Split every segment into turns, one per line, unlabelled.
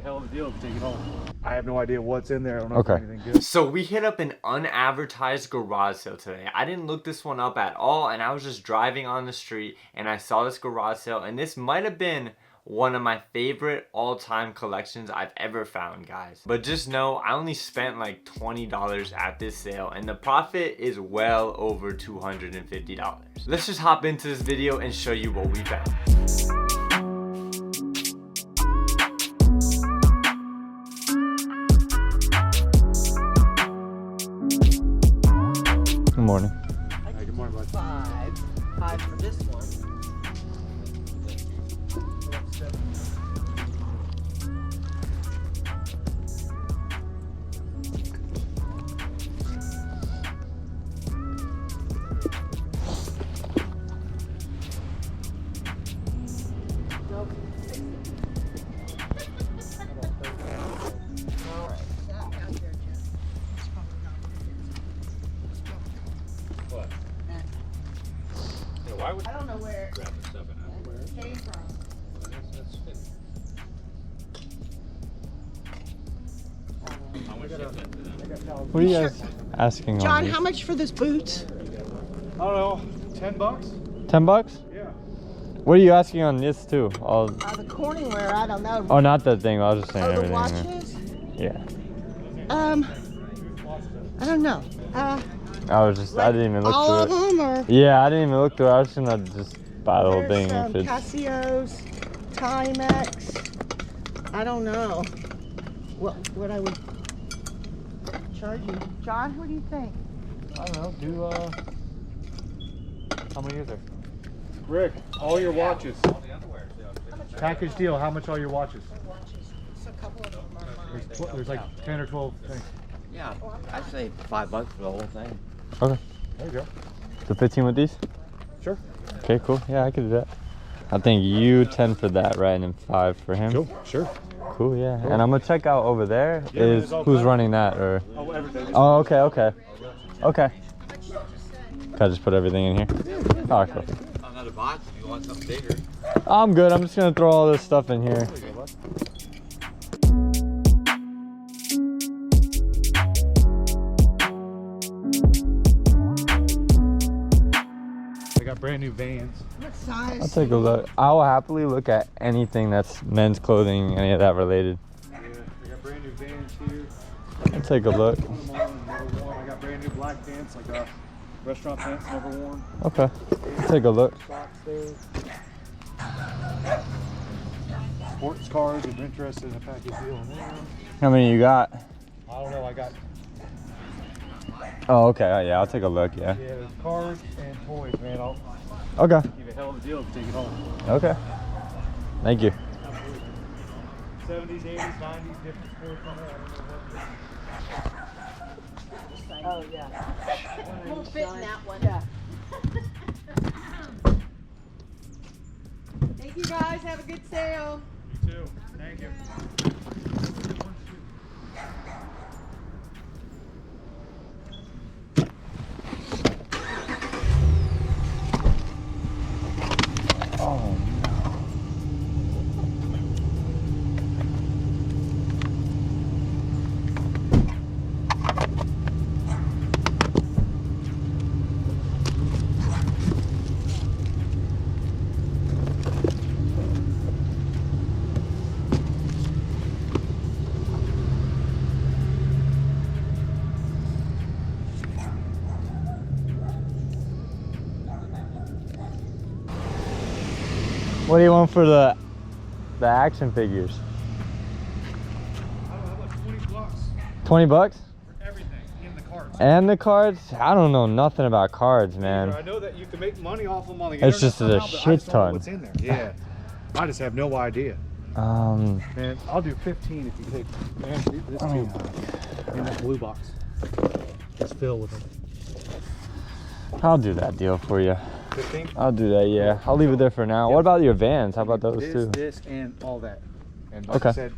hell of a deal to take it home. I have no idea what's in there. I don't know if anything good.
So we hit up an unadvertised garage sale today. I didn't look this one up at all, and I was just driving on the street and I saw this garage sale, and this might have been one of my favorite all-time collections I've ever found, guys. But just know I only spent like $20 at this sale, and the profit is well over $250. Let's just hop into this video and show you what we found. Good morning.
Hey, good morning, bud.
Five for this one.
Why would
I don't know where
grab the stuff and where
it came from.
How much is that?
What are you guys asking on
John,
these?
how much for this boots?
I don't know, $10?
10 bucks?
Yeah.
What are you asking on this too? All...
The Corningware, I don't know.
Oh, not that thing. I was just saying
Oh, the
everything.
watches?
Yeah.
I don't know.
I didn't even look
all
through
of
it.
them, or
Yeah, I didn't even look through it. I was gonna just buy the whole
there's
thing
some
if it's...
Casios, Timex. I don't know what I would charge you. John, what do you think?
I don't know, how many is there? Rick, all your watches. Package deal, how much are your watches?
It's a couple of them are mine.
There's like 10 or 12 things.
Yeah, I'd say $5 for the whole thing.
Okay.
There you go.
So 15 with these?
Sure.
Okay, cool. Yeah, I could do that. I think you 10 for that, right? And then 5 for him.
Cool, sure.
Cool, yeah. And I'm gonna check out over there.
Yeah,
Is
all
who's
covered.
running that, or?
Oh, everything.
Oh, okay, okay. Okay. Can I just put everything in here? Oh, cool.
Another box if you want something bigger.
I'm good. I'm just gonna throw all this stuff in here.
I got brand new Vans.
What size?
I'll take a look. I will happily look at anything that's men's clothing, any of that related.
Yeah, I got brand new Vans here.
I'll take a look.
Put them on, never worn. I got brand new black pants, like restaurant pants, never worn.
Okay. I'll take a look.
Socks there. Sports cars, if you're interested in a package deal on there.
How many you got?
I don't know, I got,
Oh, okay. Yeah, I'll take a look. Yeah.
yeah, there's cars and toys, man. I'll
Okay.
give you a hell of a deal to take it home.
Okay. Thank you.
70s, 80s, 90s, different sports on there. I don't know what.
Oh, yeah. Won't fit in that one. Yeah. Thank you guys. Have a good sale.
You too. Thank you.
Oh What do you want for the action figures?
I don't know, how much? 20 bucks
20 bucks?
for everything in the cards.
And the cards? I don't know nothing about cards,
I
man.
know that you can make money off them on the
It's
internet
just a
somehow, but I
shit
just don't know
ton.
what's in there. Yeah. I just have no idea. Man, I'll do 15 if you take, man, this too. In that blue box. It's filled with them.
I'll do that deal for you.
15?
I'll do that, yeah. I'll leave it there for now. What about your Vans? How about those
this,
too?
This, and all that. And like I said,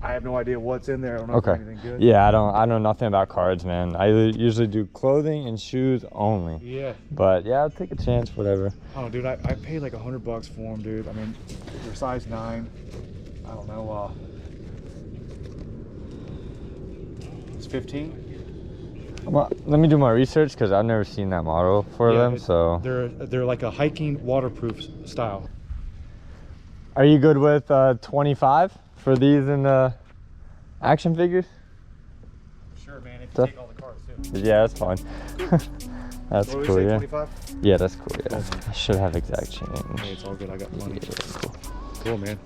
I have no idea what's in there. I don't know if
Okay.
anything good.
Yeah, I know nothing about cards, man. I usually do clothing and shoes only.
Yeah.
But yeah, I'll take a chance, whatever.
Oh, dude, I paid like $100 for them, dude. I mean, they're size 9. I don't know. It's 15.
Well, let me do my research because I've never seen that model for them. So
they're like a hiking waterproof style.
are you good with 25 for these and action figures?
Sure, man. If you take all the cars too.
Yeah, that's fine. That's
What
cool.
we say,
Yeah.
25?
Yeah, that's cool. Yeah.
Cool.
I should have exact change.
Hey, it's all good. I got money.
Yeah, cool.
Cool, man.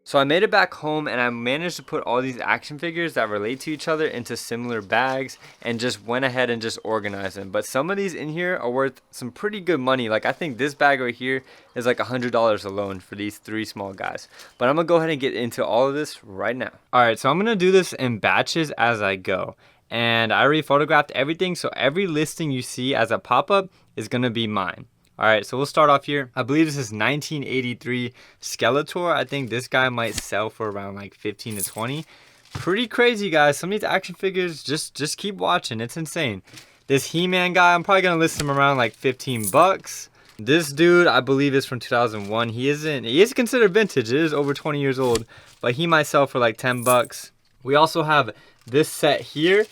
So I made it back home and I managed to put all these action figures that relate to each other into similar bags and just went ahead and just organized them. But some of these in here are worth some pretty good money. Like I think this bag right here is like $100 alone for these 3 small guys. But I'm gonna go ahead and get into all of this right now. All right, so I'm gonna do this in batches as I go. And I already photographed everything, so every listing you see as a pop-up is gonna be mine. All right, so we'll start off here. I believe this is 1983 Skeletor. I think this guy might sell for around like 15 to 20. Pretty crazy, guys. Some of these action figures, just keep watching. It's insane. This He-Man guy, I'm probably gonna list him around like 15 bucks. This dude, I believe, is from 2001. He is considered vintage. It is over 20 years old, but he might sell for like 10 bucks. We also have this set here.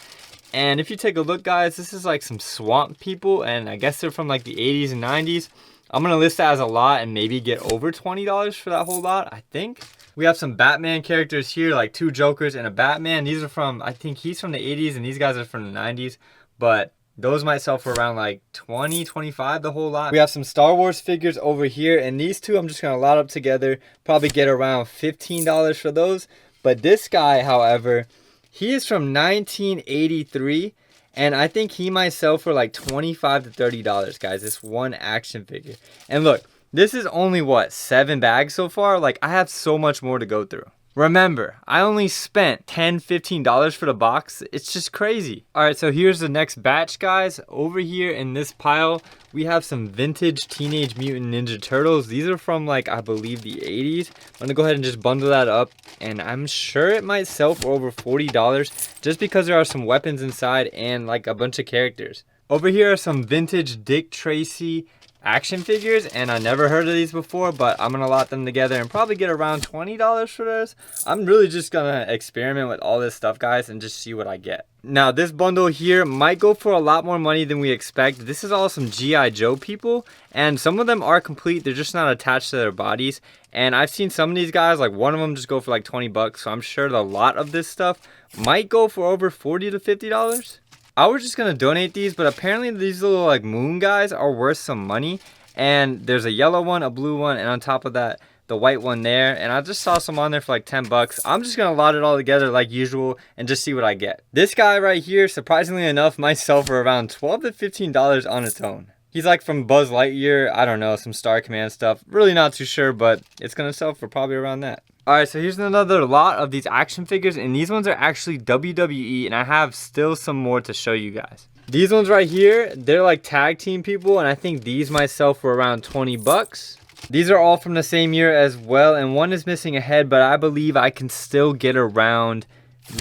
And if you take a look, guys, this is like some swamp people, and I guess they're from like the 80s and 90s. I'm gonna list that as a lot and maybe get over $20 for that whole lot, I think. We have some Batman characters here, like 2 Jokers and a Batman. These are from, I think he's from the 80s and these guys are from the 90s, but those might sell for around like 20, 25, the whole lot. We have some Star Wars figures over here, and these two I'm just gonna lot up together, probably get around $15 for those. But this guy, however, he is from 1983, and I think he might sell for like $25 to $30, guys. This one action figure. And look, this is only, what, 7 bags so far? Like, I have so much more to go through. Remember, I only spent $10, $15 for the box. It's just crazy. All right, so here's the next batch, guys. Over here in this pile, we have some vintage Teenage Mutant Ninja Turtles. These are from, like, I believe the 80s. I'm gonna go ahead and just bundle that up, and I'm sure it might sell for over $40 just because there are some weapons inside and, like, a bunch of characters. Over here are some vintage Dick Tracy action figures, and I never heard of these before, but I'm gonna lot them together and probably get around $20 for this. I'm really just gonna experiment with all this stuff, guys, and just see what I get. Now this bundle here might go for a lot more money than we expect. This is all some G.I. Joe people, and some of them are complete. They're just not attached to their bodies, and I've seen some of these guys, like one of them just go for like 20 bucks, so I'm sure the lot of this stuff might go for over $40 to $50. I was just gonna donate these, but apparently these little like moon guys are worth some money. And there's a yellow one, a blue one, and on top of that, the white one there. And I just saw some on there for like 10 bucks. I'm just gonna lot it all together like usual and just see what I get. This guy right here, surprisingly enough, might sell for around $12 to $15 on its own. He's like from Buzz Lightyear, I don't know, some Star Command stuff. Really not too sure, but it's gonna sell for probably around that. Alright, so here's another lot of these action figures, and these ones are actually WWE, and I have still some more to show you guys. These ones right here, they're like tag team people, and I think these might sell for around 20 bucks. These are all from the same year as well, and one is missing a head, but I believe I can still get around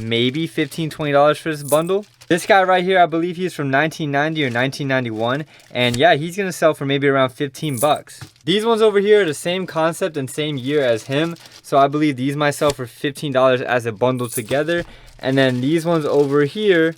maybe $15, $20 for this bundle. This guy right here, I believe he's from 1990 or 1991, and yeah, he's gonna sell for maybe around 15 bucks. These ones over here are the same concept and same year as him, so I believe these might sell for $15 as a bundle together. And then these ones over here,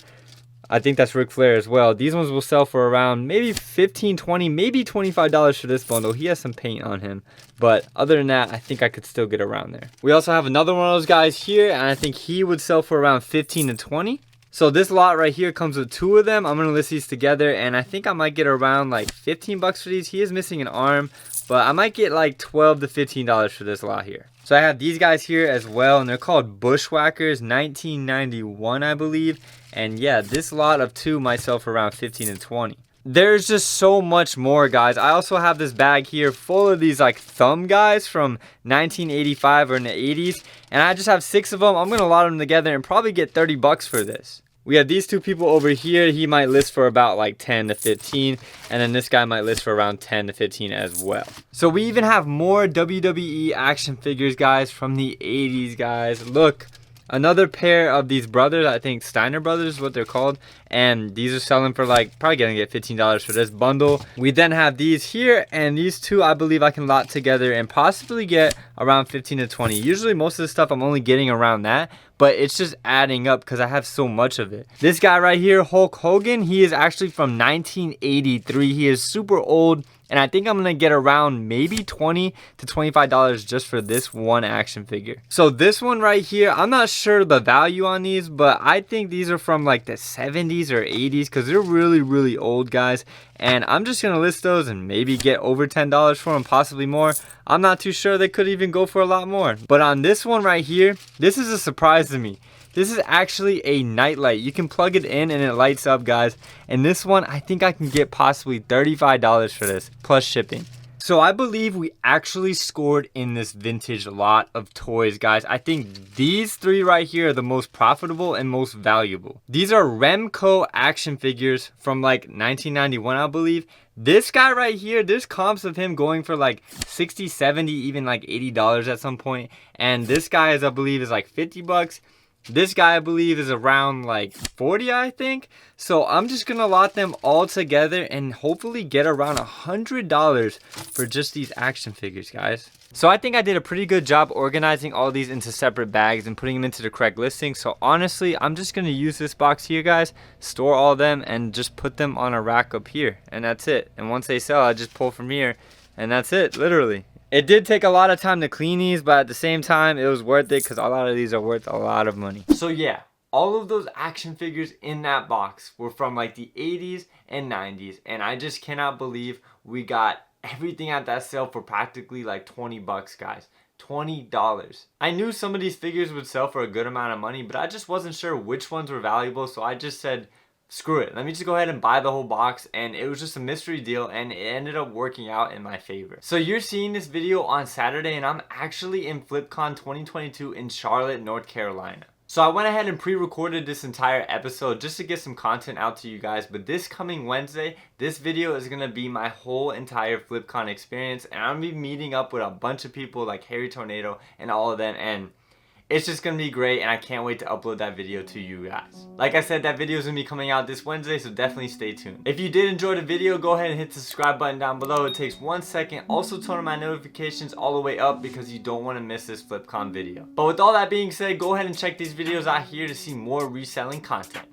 I think that's Ric Flair as well. These ones will sell for around maybe $15, $20, maybe $25 for this bundle. He has some paint on him. But other than that, I think I could still get around there. We also have another one of those guys here, and I think he would sell for around 15 to 20. So this lot right here comes with 2 of them. I'm going to list these together, and I think I might get around like 15 bucks for these. He is missing an arm, but I might get like $12 to $15 for this lot here. So I have these guys here as well, and they're called Bushwhackers, 1991, I believe. And yeah, this lot of 2 might sell for around 15 to 20. There's just so much more, guys. I also have this bag here full of these like thumb guys from 1985 or in the 80s. And I just have 6 of them. I'm going to lot them together and probably get 30 bucks for this. We have these 2 people over here. He might list for about like 10 to 15. And then this guy might list for around 10 to 15 as well. So we even have more WWE action figures, guys, from the 80s, guys. Look. Another pair of these brothers, I think Steiner Brothers is what they're called, and these are selling for like probably gonna get $15 for this bundle. We then have these here, and these two I believe I can lot together and possibly get around 15 to 20. Usually most of the stuff I'm only getting around that, but it's just adding up because I have so much of it. This guy right here, Hulk Hogan, he is actually from 1983. He is super old, and I think I'm gonna get around maybe $20 to $25 just for this one action figure. So this one right here, I'm not sure the value on these, but I think these are from like the 70s or 80s because they're really, really old, guys. And I'm just gonna list those and maybe get over $10 for them, possibly more. I'm not too sure. They could even go for a lot more. But on this one right here, this is a surprise to me. This is actually a nightlight. You can plug it in and it lights up, guys. And this one, I think I can get possibly $35 for this, plus shipping. So I believe we actually scored in this vintage lot of toys, guys. I think these three right here are the most profitable and most valuable. These are Remco action figures from like 1991, I believe. This guy right here, there's comps of him going for like 60, 70, even like $80 at some point. And this guy is, I believe, is like 50 bucks. This guy, I believe, is around like 40, I think. So I'm just going to lot them all together and hopefully get around $100 for just these action figures, guys. So I think I did a pretty good job organizing all these into separate bags and putting them into the correct listing. So honestly, I'm just going to use this box here, guys, store all of them, and just put them on a rack up here. And that's it. And once they sell, I just pull from here. And that's it, literally. It did take a lot of time to clean these, but at the same time, it was worth it because a lot of these are worth a lot of money. So yeah, all of those action figures in that box were from like the 80s and 90s. And I just cannot believe we got everything at that sale for practically like 20 bucks, guys. $20. I knew some of these figures would sell for a good amount of money, but I just wasn't sure which ones were valuable. So I just said, screw it, let me just go ahead and buy the whole box. And it was just a mystery deal, and it ended up working out in my favor. So you're seeing this video on Saturday, and I'm actually in FlipCon 2022 in Charlotte, North Carolina. So I went ahead and pre-recorded this entire episode just to get some content out to you guys. But this coming Wednesday, this video is going to be my whole entire FlipCon experience. And I'm going to be meeting up with a bunch of people like Harry Tornado and all of them. And it's just going to be great, and I can't wait to upload that video to you guys. Like I said, that video is going to be coming out this Wednesday, so definitely stay tuned. If you did enjoy the video, go ahead and hit the subscribe button down below. It takes 1 second. Also turn on my notifications all the way up because you don't want to miss this FlipCon video. But with all that being said, go ahead and check these videos out here to see more reselling content.